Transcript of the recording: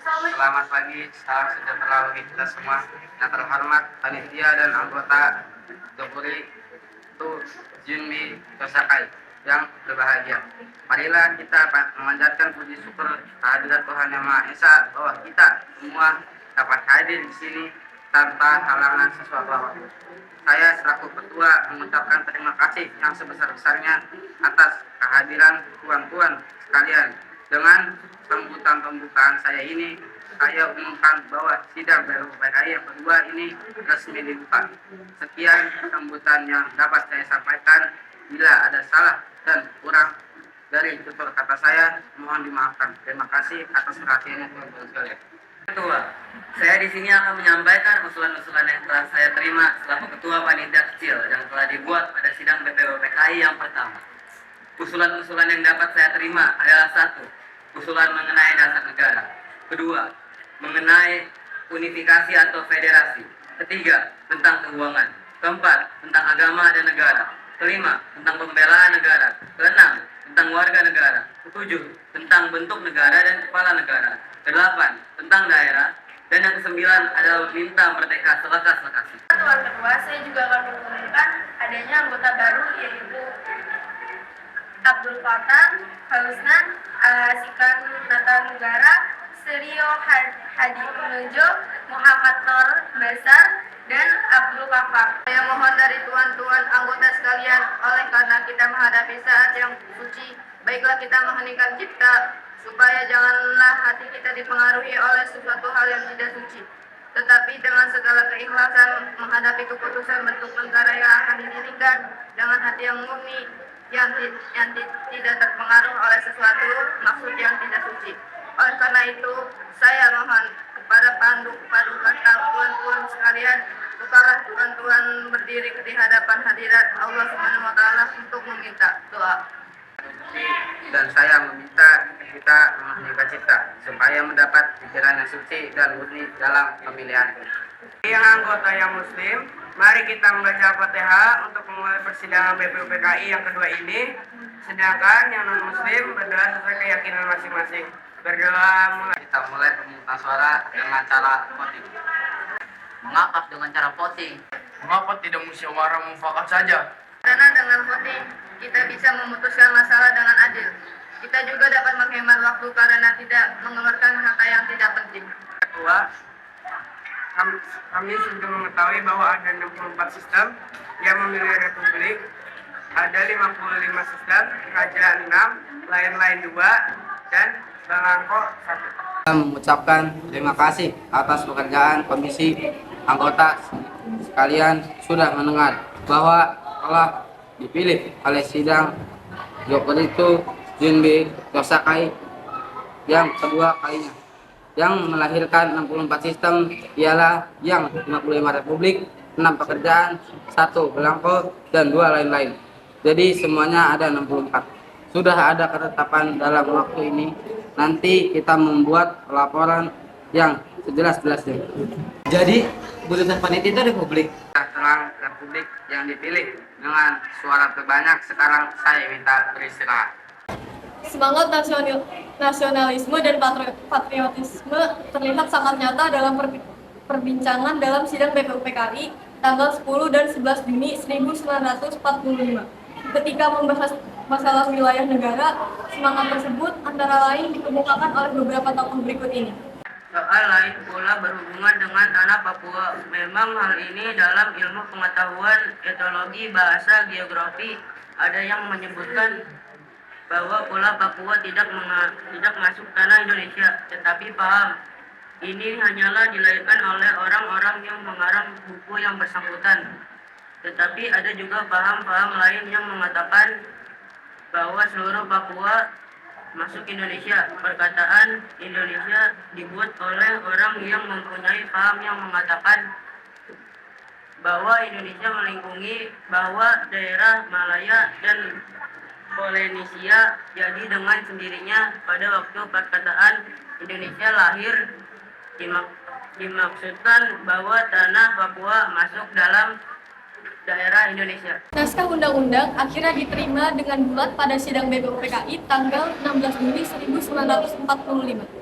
Selamat pagi, salam sejahtera bagi kita semua. Yang terhormat panitia dan anggota Dopuri Tu Junbi Tosakai yang berbahagia. Marilah kita memanjatkan puji syukur kehadirat Tuhan Yang Maha Esa bahwa kita semua dapat hadir di sini tanpa halangan sesuatu apapun. Saya selaku ketua mengucapkan terima kasih yang sebesar-besarnya atas kehadiran tuan-tuan sekalian. Dengan sambutan pembukaan saya ini, saya umumkan bahwa sidang BPUPKI yang kedua ini resmi dibuka. Sekian sambutan yang dapat saya sampaikan. Bila ada salah dan kurang dari tutur kata saya, mohon dimaafkan. Terima kasih atas perhatiannya teman-teman sekalian. Ketua, saya di sini akan menyampaikan usulan-usulan yang telah saya terima selaku Ketua Panitia Kecil yang telah dibuat pada sidang BPUPKI yang pertama. Usulan-usulan yang dapat saya terima adalah: 1. Usulan mengenai dasar negara. 2. Mengenai unifikasi atau federasi. 3. Tentang keuangan. 4. Tentang agama dan negara. 5. Tentang pembelaan negara. 6. Tentang warga negara. 7. Tentang bentuk negara dan kepala negara. 8. Tentang daerah. Dan yang ke-9 adalah meminta merdeka selekas-lekasnya. Tuan Ketua, saya juga akan mengumumkan adanya anggota baru, yaitu Abdul Fatah, Fauznan, Sikan Nata Negara, Serio Hadi Menujo, Muhammad Nur Besar, dan Abdul Kafar. Saya mohon dari tuan-tuan anggota sekalian, oleh karena kita menghadapi saat yang suci, baiklah kita mengheningkan cipta, supaya janganlah hati kita dipengaruhi oleh sesuatu hal yang tidak suci, tetapi dengan segala keikhlasan menghadapi keputusan bentuk negara yang akan didirikan dengan hati yang murni, yang tidak terpengaruh oleh sesuatu maksud yang tidak suci. Oleh karena itu, saya mohon kepada kepada tuan-tuan sekalian, bukalah tuan-tuan berdiri di hadapan hadirat Allah Subhanahu wa taala untuk meminta doa. Dan saya meminta kita menghentikan cipta supaya mendapat pikiran yang suci dan murni dalam pemilihan. Yang anggota yang muslim, mari kita membaca Fatihah untuk memulai persidangan BPUPKI yang kedua ini. Sedangkan yang non muslim berdoa sesuai keyakinan masing-masing. Berdoa mulai. Kita mulai pemungutan suara dengan cara voting. Mengapa dengan cara voting? Mengapa tidak musyawarah mufakat saja? Karena dengan voting kita bisa memutuskan masalah dengan adil. Kita juga dapat menghemat waktu karena tidak mengeluarkan harta yang tidak penting. Ketua, kami sudah mengetahui bahwa ada 64 sistem yang memilih republik, ada 55 sistem, kerajaan 6, lain-lain 2, dan Bangko 1. Kita mengucapkan terima kasih atas pekerjaan komisi anggota sekalian sudah mendengar bahwa telah dipilih oleh sidang Dopuri Tu Junbi Tosakai yang kedua kalinya, yang melahirkan 64 sistem ialah yang 55 republik, 6 pekerjaan, 1 belangko, dan 2 lain-lain. Jadi semuanya ada 64. Sudah ada ketetapan dalam waktu ini. Nanti kita membuat laporan yang sejelas-jelasnya. Jadi, keputusan panitia itu republik. Setelah republik yang dipilih dengan suara terbanyak, sekarang saya minta beristirahat. Semangat nasionalisme dan patriotisme terlihat sangat nyata dalam perbincangan dalam sidang BPUPKI tanggal 10 dan 11 Juni 1945. Ketika membahas masalah wilayah negara, semangat tersebut antara lain dikemukakan oleh beberapa tokoh berikut ini. Soal lain pula berhubungan dengan tanah Papua. Memang hal ini dalam ilmu pengetahuan, etnologi, bahasa, geografi ada yang menyebutkan bahwa Pulau Papua tidak masuk tanah Indonesia, tetapi paham ini hanyalah dilahirkan oleh orang-orang yang mengarang buku yang bersangkutan. Tetapi ada juga paham-paham lain yang mengatakan bahwa seluruh Papua masuk Indonesia. Perkataan Indonesia dibuat oleh orang yang mempunyai paham yang mengatakan bahwa Indonesia melingkungi bahwa daerah Malaya dan Polynesia. Jadi dengan sendirinya pada waktu perkataan Indonesia lahir dimaksudkan bahwa tanah Papua masuk dalam daerah Indonesia. Naskah undang-undang akhirnya diterima dengan bulat pada sidang BPUPKI tanggal 16 Juni 1945.